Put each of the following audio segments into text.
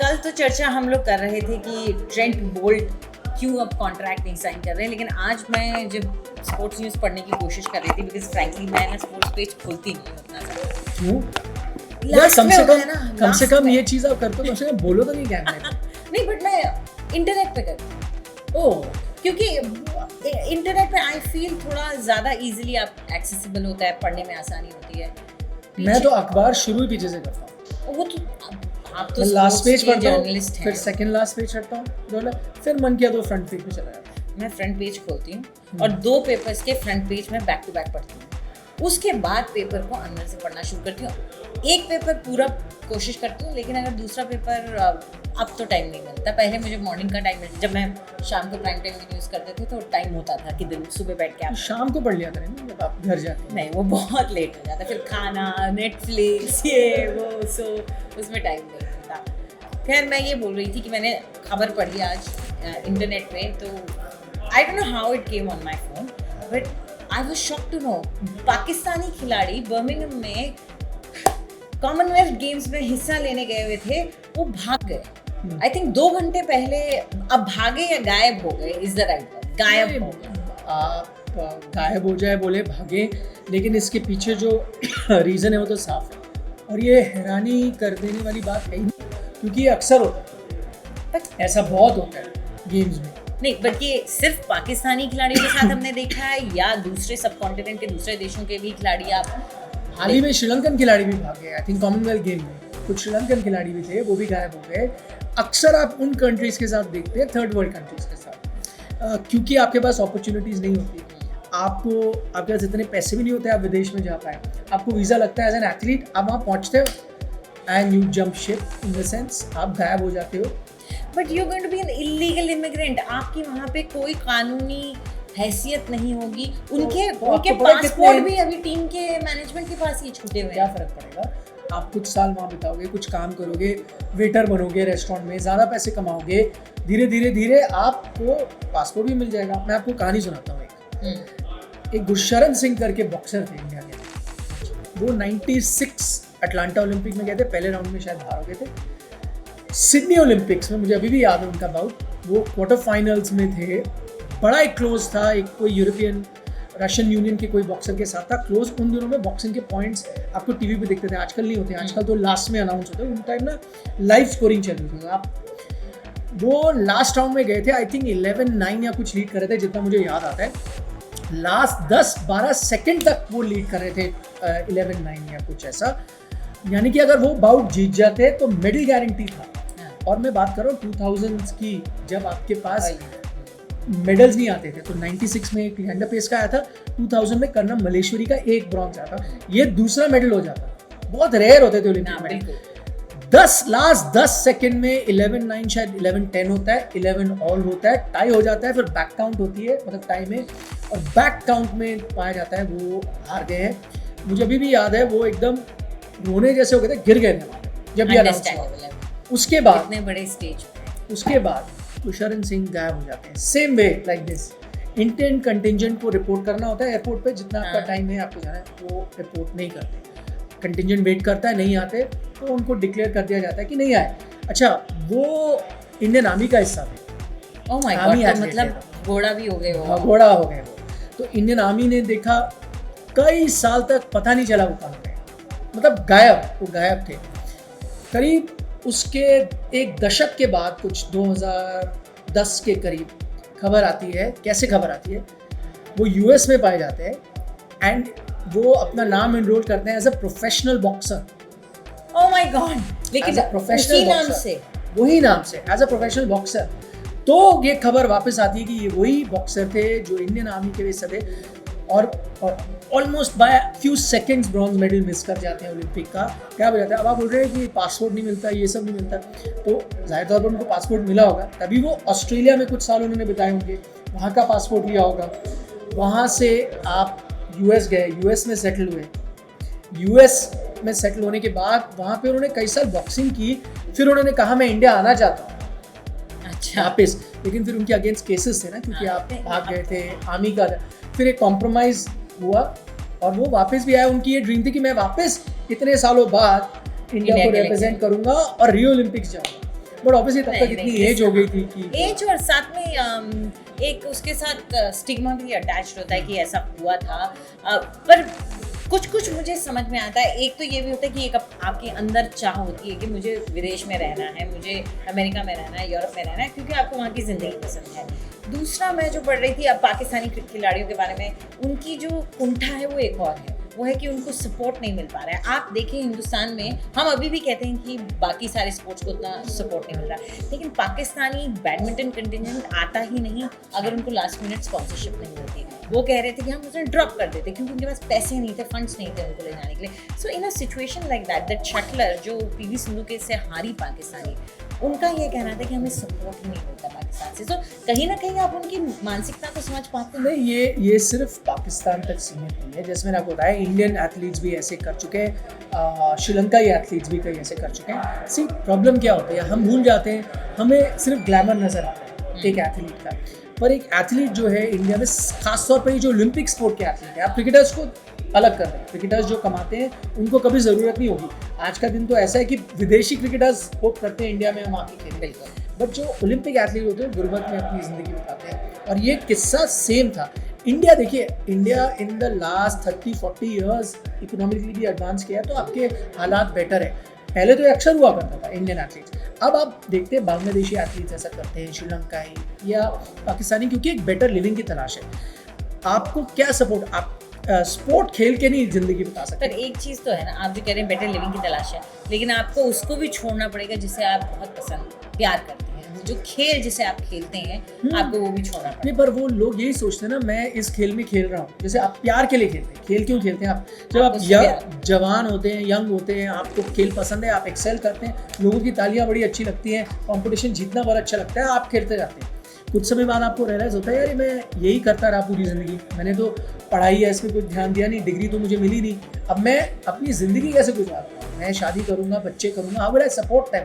कल तो चर्चा हम लोग कर रहे थे कि ट्रेंट बोल्ट क्यों अब कॉन्ट्रैक्ट नहीं साइन कर रहे हैं, लेकिन आज मैं जब स्पोर्ट्स न्यूज़ पढ़ने की कोशिश कर रही थी, बिकॉज फ्रैंकली मैं ना स्पोर्ट्स पेज खोलती नहीं हूँ उतना ज़्यादा। क्यों? लास्ट में होता है ना, कम से last कम में। ये चीज़ आप करते हो, कम से कम बोलो तो नहीं कैमरे में। नहीं, बट मैं इंटरनेट पे करती हूँ। ओह, क्योंकि इंटरनेट पे आई फील थोड़ा ज़्यादा इजीली आप एक्सेसिबल होता है, पढ़ने में आसानी होती है। मैं तो अखबार शुरू ही पीछे से करता हूँ। वो तो आप तो लास्ट पेज sports के पढ़ता हूँ, जर्नलिस्ट फिर हैं। सेकंड लास्ट पेज पढ़ता हूँ, फिर मन किया तो फ्रंट पेज पे चला जाता हूँ। मैं फ्रंट पेज खोलती हूँ और 2 पेपर्स के फ्रंट पेज में बैक टू बैक पढ़ती हूँ। उसके बाद पेपर को अंदर से पढ़ना शुरू करती हूँ। एक पेपर पूरा कोशिश करती हूँ, लेकिन अगर दूसरा पेपर अब तो टाइम नहीं मिलता। पहले मुझे मॉर्निंग का टाइम मिलता, जब मैं शाम को प्राइम टाइम में न्यूज़ करते थे तो टाइम होता था कि दिन सुबह बैठ के आप शाम को पढ़ लिया करें ना जब आप घर जाते हैं। नहीं, वो बहुत लेट हो जाता, फिर खाना, नेटफ्लिक्स, ये वो, सो उसमें टाइम नहीं मिलता। खैर मैं ये बोल रही थी कि मैंने खबर पढ़ी आज इंटरनेट पे, तो I don't know how it came on my phone, but I was shocked to know Pakistani खिलाड़ी बर्मिंघम में कॉमनवेल्थ गेम्स में हिस्सा लेने गए हुए थे, वो भाग गए। आई थिंक 2 घंटे पहले। अब भागे या गायब हो गए इज द राइट वर्ड, गायब हो गए। आप गायब हो जाए बोले भागे, लेकिन इसके पीछे जो रीज़न है वो तो साफ है, और ये हैरानी कर देने वाली बात है ही नहीं, क्योंकि ये अक्सर होता है, ऐसा बहुत होता है गेम्स में। नहीं, बल्कि सिर्फ पाकिस्तानी खिलाड़ियों के साथ हमने देखा है या दूसरे सब कॉन्टिनेंट के दूसरे देशों के भी खिलाड़ी आप हाल ही में श्रीलंकन खिलाड़ी भी भागे, आई थिंक कॉमनवेल्थ गेम में कुछ श्रीलंकन खिलाड़ी भी थे, वो भी गायब हो गए। अक्सर आप उन कंट्रीज़ के साथ देखते हैं, थर्ड वर्ल्ड कंट्रीज़ के साथ, क्योंकि आपके पास अपॉर्चुनिटीज़ नहीं होती, आपको आपके पास इतने पैसे भी नहीं होते आप विदेश में जा पाए, आपको वीज़ा लगता है एज एन एथलीट, आप वहाँ पहुँचते हो and you jump ship in the sense आप गायब हो जाते हो। But you going to be an illegal immigrant, आपकी वहाँ पे कोई कानूनी हैसियत नहीं होगी। उनके पासपोर्ट भी अभी टीम के मैनेजमेंट के पास ही छूटे हुए हैं। क्या फ़र्क पड़ेगा? आप कुछ साल वहाँ बिताओगे, कुछ काम करोगे, वेटर बनोगे रेस्टोरेंट में, ज़्यादा पैसे कमाओगे, धीरे धीरे धीरे आपको पासपोर्ट भी मिल जाएगा। मैं आपको कहानी सुनाता हूँ। एक गुरशरण सिंह करके बॉक्सर थे इंडिया के, वो 96 अटलांटा ओलंपिक में गए थे, पहले राउंड में शायद बाहर हो गए थे। सिडनी ओलंपिक्स में मुझे अभी भी याद है उनका बाउट, वो क्वार्टर फाइनल्स में थे, बड़ा एक क्लोज था, एक कोई यूरोपियन रशियन यूनियन के कोई बॉक्सर के साथ था क्लोज। उन दिनों में बॉक्सिंग के पॉइंट्स आपको टीवी पे दिखते थे, आजकल नहीं होते, आजकल तो लास्ट में अनाउंस होते हैं। उन टाइम ना लाइव स्कोरिंग चल रही थी। आप वो लास्ट राउंड में गए थे, आई थिंक 11-9 या कुछ लीड कर रहे थे, जितना मुझे याद आता है। लास्ट 10-12 सेकेंड तक वो लीड कर रहे थे, 11-9 या कुछ ऐसा, यानी कि अगर वो बाउट जीत जाते तो मेडल गारंटी था। और मैं बात कर रहा हूँ 2000s की, जब आपके पास मेडल्स नहीं आते थे। तो 96 में एक लिएंडर पेस का आया था, 2000 में कर्नम मलेश्वरी का एक ब्रॉन्ज आया था, ये दूसरा मेडल हो जाता। बहुत रेयर होते थे ओलंपिक मेडल। लास्ट 10 सेकंड में 11-9 शायद 11-10 होता है, 11 ऑल होता है, टाई हो जाता है, फिर बैक काउंट होती है, मतलब टाई में, और बैक काउंट में पाया जाता है वो हार गए हैं। मुझे अभी भी याद है वो एकदम रोने जैसे हो गए थे, गिर गए थे जब ये अनाउंस हुआ। उसके बाद इतने बड़े स्टेज पे, उसके बाद गुरशरण सिंह गायब हो जाते हैं। Same way like this, Indian contingent को रिपोर्ट करना होता है एयरपोर्ट पे, जितना आपका टाइम है आपको जाना है, वो रिपोर्ट नहीं करते। कंटिजेंट वेट करता है, नहीं आते तो उनको डिक्लेयर कर दिया जाता है कि नहीं आए। अच्छा, वो इंडियन आर्मी का हिस्सा थे। ओह माय गॉड, तो मतलब घोड़ा भी हो गए वो। घोड़ा हो गए वो। तो इंडियन आर्मी ने देखा, कई साल तक पता नहीं चला वो कहाँ गए, मतलब वो गायब थे। करीब उसके एक दशक के बाद, कुछ 2010 के करीब खबर आती है। कैसे खबर आती है? वो यूएस में पाए जाते हैं एंड वो अपना नाम एनरोल करते हैं as a professional boxer. Oh my god, लेकिन प्रोफेशनल नाम से, वही नाम से, एज अ प्रोफेशनल बॉक्सर। तो ये खबर वापस आती है कि ये वही बॉक्सर थे जो इंडियन आर्मी के हिस्से थे, और almost by few seconds bronze medal miss कर जाते हैं ओलंपिक का। क्या हो जाता है? अब आप बोल रहे हैं कि पासपोर्ट नहीं मिलता, ये सब नहीं मिलता, तो जाहिर तौर पर उनको पासपोर्ट मिला होगा, तभी वो ऑस्ट्रेलिया में कुछ साल उन्होंने बिताए होंगे, वहाँ का पासपोर्ट लिया होगा। वहाँ से आप यूएस गए, यूएस में सेटल हुए, यूएस में सेटल होने के बाद वहाँ पे उन्होंने कई साल बॉक्सिंग की, फिर उन्होंने कहा मैं इंडिया आना चाहता हूँ। अच्छा, वापस, लेकिन फिर उनके अगेंस्ट केसेस थे ना, क्योंकि आप भाग गए थे, आर्मी का था। फिर एक कॉम्प्रोमाइज हुआ और वो वापस भी आया। उनकी ये ड्रीम थी कि मैं वापस इतने सालों बाद इंडिया को रिप्रेजेंट करूंगा और रियो ओलंपिक्स जाऊंगा। बट ऑब्वियसली तब तक इतनी एज हो गई थी कि एज, और साथ में एक उसके साथ स्टिग्मा भी अटैच्ड होता है कि ऐसा हुआ था। पर कुछ कुछ मुझे समझ में आता है। एक तो ये भी होता है कि एक आपके अंदर चाह होती है कि मुझे विदेश में रहना है, मुझे अमेरिका में रहना है, यूरोप में रहना है, क्योंकि आपको वहाँ की ज़िंदगी पसंद है। दूसरा, मैं जो पढ़ रही थी अब पाकिस्तानी खिलाड़ियों के बारे में, उनकी जो कुंठा है वो एक और है, वो है कि उनको सपोर्ट नहीं मिल पा रहा है। आप देखें हिंदुस्तान में हम अभी भी कहते हैं कि बाकी सारे स्पोर्ट्स को उतना सपोर्ट नहीं मिल रहा है, लेकिन पाकिस्तानी बैडमिंटन कंटिजेंट आता ही नहीं अगर उनको लास्ट मिनट स्पॉन्सरशिप नहीं मिलती। वो कह रहे थे कि हम उसे ड्रॉप कर देते क्योंकि उनके पास पैसे नहीं थे, फंड्स नहीं थे उनको ले जाने के लिए। So in a situation like that shuttler जो पीवी सिंधु के से हारी पाकिस्तानी, उनका ये कहना था कि हमें सपोर्ट ही नहीं मिलता पाकिस्तान से। तो कहीं ना कहीं आप उनकी मानसिकता को समझ पाते हैं। नहीं, ये सिर्फ पाकिस्तान तक सीमित नहीं है। जैसे मैंने आपको बताया, इंडियन एथलीट्स भी ऐसे कर चुके हैं, श्रीलंकाई एथलीट्स भी कई ऐसे कर चुके हैं। सिर्फ प्रॉब्लम क्या होती है, हम भूल जाते हैं, हमें सिर्फ ग्लैमर नज़र आता है एक एथलीट का। पर एक एथलीट जो है इंडिया में, खासतौर पर जो ओलंपिक स्पोर्ट के एथलीट है, आप क्रिकेटर्स को अलग कर रहे हैं, क्रिकेटर्स जो कमाते हैं उनको कभी ज़रूरत नहीं होगी। आज का दिन तो ऐसा है कि विदेशी क्रिकेटर्स होप करते हैं इंडिया में हम आके खेलें, बिल्कुल। बट जो ओलंपिक एथलीट होते हैं गुर्बत में अपनी ज़िंदगी बिताते हैं, और ये किस्सा सेम था। इंडिया देखिए, India in the last 30-40 years economically भी एडवांस किया है, तो आपके हालात बेटर है। पहले तो अक्सर हुआ करता था इंडियन एथलीट्स, अब आप देखते हैं बांग्लादेशी एथलीट्स ऐसा करते हैं, श्रीलंकाई या पाकिस्तानी, क्योंकि एक बेटर लिविंग की तलाश है। आपको क्या सपोर्ट, आप स्पोर्ट खेल के नहीं जिंदगी बिता सकते। पर एक चीज़ तो है ना, आप जो कह रहे हैं बेटर लिविंग की तलाश है, लेकिन आपको उसको भी छोड़ना पड़ेगा जिसे आप बहुत पसंद प्यार करते हैं, जो खेल जिसे आप खेलते हैं आपको वो भी छोड़ना पड़ेगा। नहीं, पर वो लोग यही सोचते हैं ना, मैं इस खेल में खेल रहा हूँ, जैसे आप प्यार के लिए खेलते हैं। खेल क्यों खेलते हैं आप? जब आप जवान होते हैं, यंग होते हैं, आपको खेल पसंद है, आप एक्सेल करते हैं, लोगों की तालियां बड़ी अच्छी लगती हैं, कंपटीशन जीतना बहुत अच्छा लगता है, आप खेलते जाते हैं। कुछ समय बाद आपको रियलाइज़ होता है, यार मैं यही करता रहा पूरी ज़िंदगी, मैंने तो पढ़ाई है इसमें कुछ ध्यान दिया नहीं, डिग्री तो मुझे मिली नहीं, अब मैं अपनी ज़िंदगी कैसे गुजारूँ? मैं शादी करूँगा, बच्चे करूँगा, how will I support them?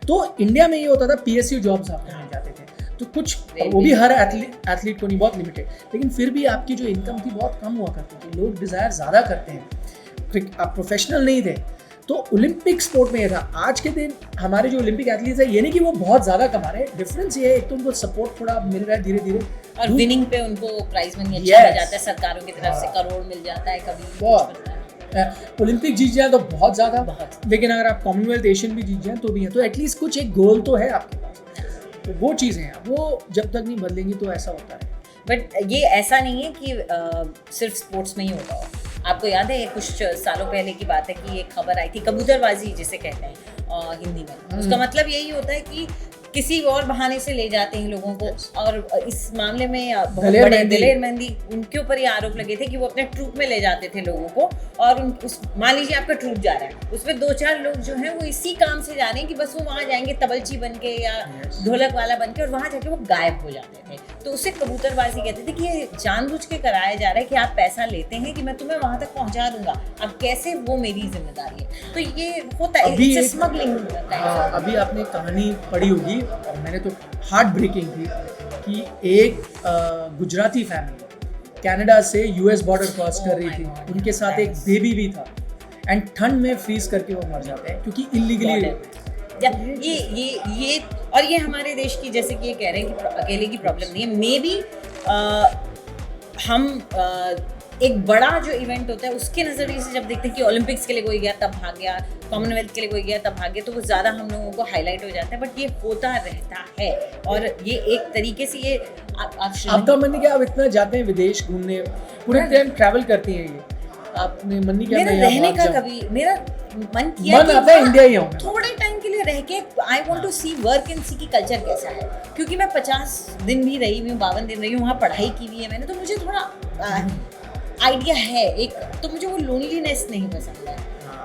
तो इंडिया में ये होता था, PSU जॉब्स आपको मिल जाते थे, तो कुछ वो भी हर एथलीट को नहीं, बहुत लिमिटेड, लेकिन फिर भी आपकी जो इनकम थी बहुत कम हुआ करती थी। लोग डिज़ायर ज़्यादा करते हैं, आप प्रोफेशनल नहीं थे। तो ओलंपिक स्पोर्ट में ये था। आज के दिन हमारे जो ओलंपिक एथलीट्स है, ये नहीं कि वो बहुत ज़्यादा कमा रहे हैं, डिफरेंस ये है, एक तो उनको सपोर्ट थोड़ा मिल रहा है धीरे धीरे, और विनिंग पे उनको प्राइज मनी अच्छा मिल जाता है, सरकारों की तरफ से करोड़ मिल जाता है कभी। ओलंपिक जीत जाए तो बहुत ज़्यादा, लेकिन अगर आप कॉमनवेल्थ एशियन भी जीत जाए तो भी है, तो एटलीस्ट कुछ एक गोल तो है आपके पास। तो वो चीज़ें हैं, वो जब तक नहीं बदलेंगी तो ऐसा होता है। बट ये ऐसा नहीं है कि सिर्फ स्पोर्ट्स में ही होता हो। आपको याद है कुछ सालों पहले की बात है कि एक खबर आई थी, कबूतरबाजी जिसे कहते हैं हिंदी में, उसका मतलब यही होता है कि किसी और बहाने से ले जाते हैं लोगों को। और इस मामले में बहुत बड़े दलेर मेहंदी, उनके ऊपर ये आरोप लगे थे कि वो अपने ट्रूप में ले जाते थे लोगों को, और मान लीजिए आपका ट्रूप जा रहा है, उसमें 2-4 लोग जो हैं वो इसी काम से जा रहे हैं कि बस वो वहाँ जाएंगे तबलची बन के या ढोलक वाला बन के, और वहाँ जाके वो गायब हो जाते थे। तो उसे कबूतरबाजी कहते थे कि ये जानबूझ के कराया जा रहा है कि आप पैसा लेते हैं कि मैं तुम्हें वहाँ तक पहुँचा दूंगा, अब कैसे, वो मेरी जिम्मेदारी है। तो ये होता है स्मगलिंग। अभी आपने कहानी पढ़ी होगी, और मैंने तो हार्ट ब्रेकिंग थी, कि एक गुजराती फैमिली कनाडा से US बॉर्डर क्रॉस कर रही थी, उनके साथ एक बेबी भी था, एंड ठंड में फ्रीज करके वो मर जाते हैं क्योंकि इलीगली। ये और ये हमारे देश की, जैसे कि ये कह रहे हैं कि अकेले की प्रॉब्लम नहीं है, मे बी हम एक बड़ा जो इवेंट होता है उसके नज़रिए से जब देखते हैं कि ओलंपिक्स के लिए कोई गया तब भाग गया, कॉमनवेल्थ के लिए कोई गया तब भाग गया, तो वो ज़्यादा हम लोगों को हाईलाइट हो जाता है। बट ये होता रहता है, और ये एक तरीके से ये आपका मन नहीं क्या, आप इतना जाते हैं विदेश घूमने, पूरे टाइम ट्रैवल करती हैं, ये आपने मन नहीं किया? मेरा रहने का कभी मेरा मन किया मन आता है इंडिया ही आऊँ थोड़े टाइम के लिए रह के, I want to see work and see की कल्चर कैसा है, क्योंकि मैं 50 दिन भी रही हूँ, 52 दिन रही हूँ, वहाँ पढ़ाई की हुई है मैंने, तो मुझे थोड़ा आइडिया है एक, तो मुझे वो लोनलीनेस नहीं पसंद है,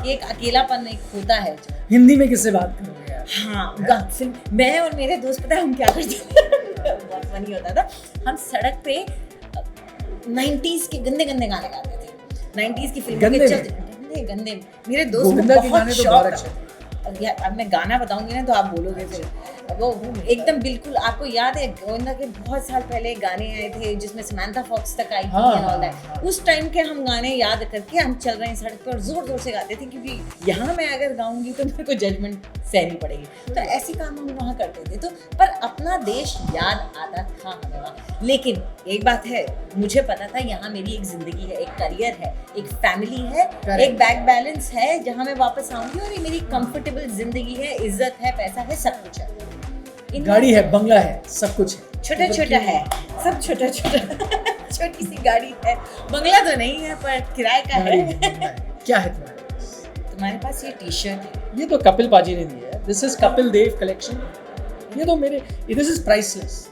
कि एक अकेलापन एक होता है। हिंदी में किससे बात करोगे यार? हाँ, मैं और मेरे दोस्त पता है हम क्या करते थे, बहुत फनी होता था, हम सड़क पे 90s के गंदे गंदे गाने गाते थे, 90s की फिल्म के चलते गंदे। मेरे दोस्त को बहुत शौक था। अब मैं गाना बताऊंगी ना तो आप बोलोगे फिर, वो एकदम बिल्कुल आपको याद है गोविंदा के बहुत साल पहले गाने आए थे जिसमें समंथा फॉक्स तक आई थी हाँ, and all that. हाँ। उस टाइम के हम गाने याद करके हम चल रहे हैं सड़क पर और जोर जोर से गाते थे क्योंकि यहाँ मैं अगर गाऊंगी तो मेरे को जजमेंट सहनी पड़ेगी, तो ऐसे काम हम वहाँ करते थे। तो पर अपना देश याद आता था हमें वहाँ। लेकिन एक बात है, मुझे पता था यहाँ मेरी एक जिंदगी है, एक करियर है, एक फैमिली है, एक बैंक बैलेंस है जहाँ मैं वापस आऊंगी और ये मेरी कंफर्टेबल जिंदगी है, इज्जत है, पैसा है, सब कुछ है। गाड़ी है, बंगला है, सब कुछ है, छोटा छोटा है, सब छोटा छोटा छोटी सी गाड़ी है, बंगला तो नहीं है पर किराए का गाड़ी है। है, बंगला है। क्या है तुम्हारे पास? तुम्हारे पास ये टी शर्ट है, ये तो कपिल पाजी ने दी है। This is Kapil Dev collection. ये तो मेरे, दिस इज प्राइसलेस,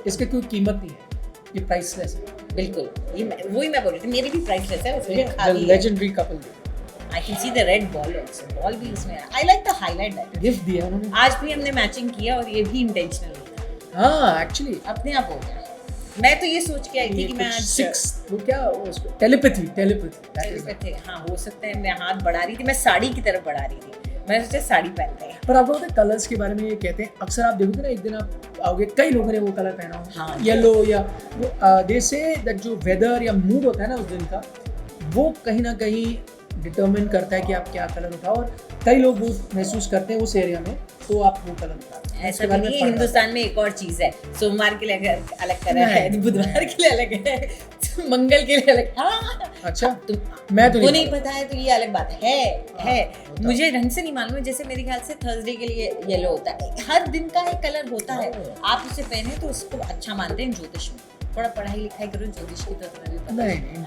इसकी कोई कीमत नहीं है, ये प्राइसलेस है। बिल्कुल वही मैं बोल रही थी, मेरी भी प्राइसलेस है, उसमें द खाली है। Legendary Kapil Dev. I can see the red ball also, ball भी उसमें है। I like the highlight that. Gift दिया उन्होंने। आज भी हमने मैचिंग किया और ये भी इंटेंशनली था, हाँ एक्चुअली अपने आप हो गया। मैं तो ये सोच के आई थी कि मैं आज 6 वो क्या उसको टेलीपैथी पे थे, हाँ हो सकता है। मैं हाथ बढ़ा रही थी, मैं साड़ी की तरफ बढ़ा रही थी, मैं सोचा साड़ी पहनते हैं। पर आपको पता है कलर्स के बारे में ये कहते हैं अक्सर, आप देखोगे ना एक दिन आप आओगे कई लोगों ने वो कलर पहना हो, हाँ, येलो या वो दे से दैट जो वेदर या मूड होता है ना उस दिन का, वो कहीं ना कहीं डिटरमिन करता है कि आप क्या कलर उठाओ, और कई लोग वो महसूस करते हैं उस एरिया में, तो आप वो कलर उठाओ। ऐसा भी नहीं है, हिंदुस्तान में एक और चीज है, सोमवार के लिए अलग कलर है, बुधवार के लिए अलग है, मंगल के लिए अलग। हाँ अच्छा, तुम मैं तो नहीं पता है तो ये अलग बात है। मुझे ढंग से नहीं मालूम है, जैसे मेरे ख्याल से थर्सडे के लिए येलो होता है, हर दिन का एक कलर होता है, आप उसे पहने तो उसको अच्छा मानते हैं ज्योतिष में। थोड़ा पढ़ाई लिखाई करो ज्योतिष की तरफ। नहीं,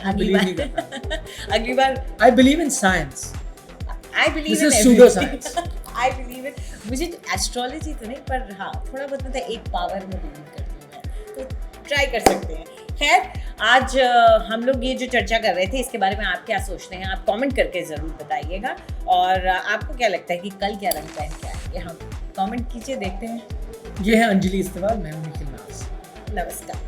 अगली बार I believe in science. I believe This in is pseudoscience. I believe in, मुझे एस्ट्रोलॉजी तो नहीं पर हाँ थोड़ा बहुत मतलब एक पावर में बिलीव करती हूँ मैं, तो ट्राई कर सकते हैं। खैर आज हम लोग ये जो चर्चा कर रहे थे इसके बारे में आप क्या सोचते हैं, आप कमेंट करके ज़रूर बताइएगा। और आपको क्या लगता है कि कल क्या रंग पहन के आएंगे, हम कमेंट कीजिए, देखते हैं। ये है अंजलि इस्तेवाल, मैं हूं निखिल नाज। नमस्कार।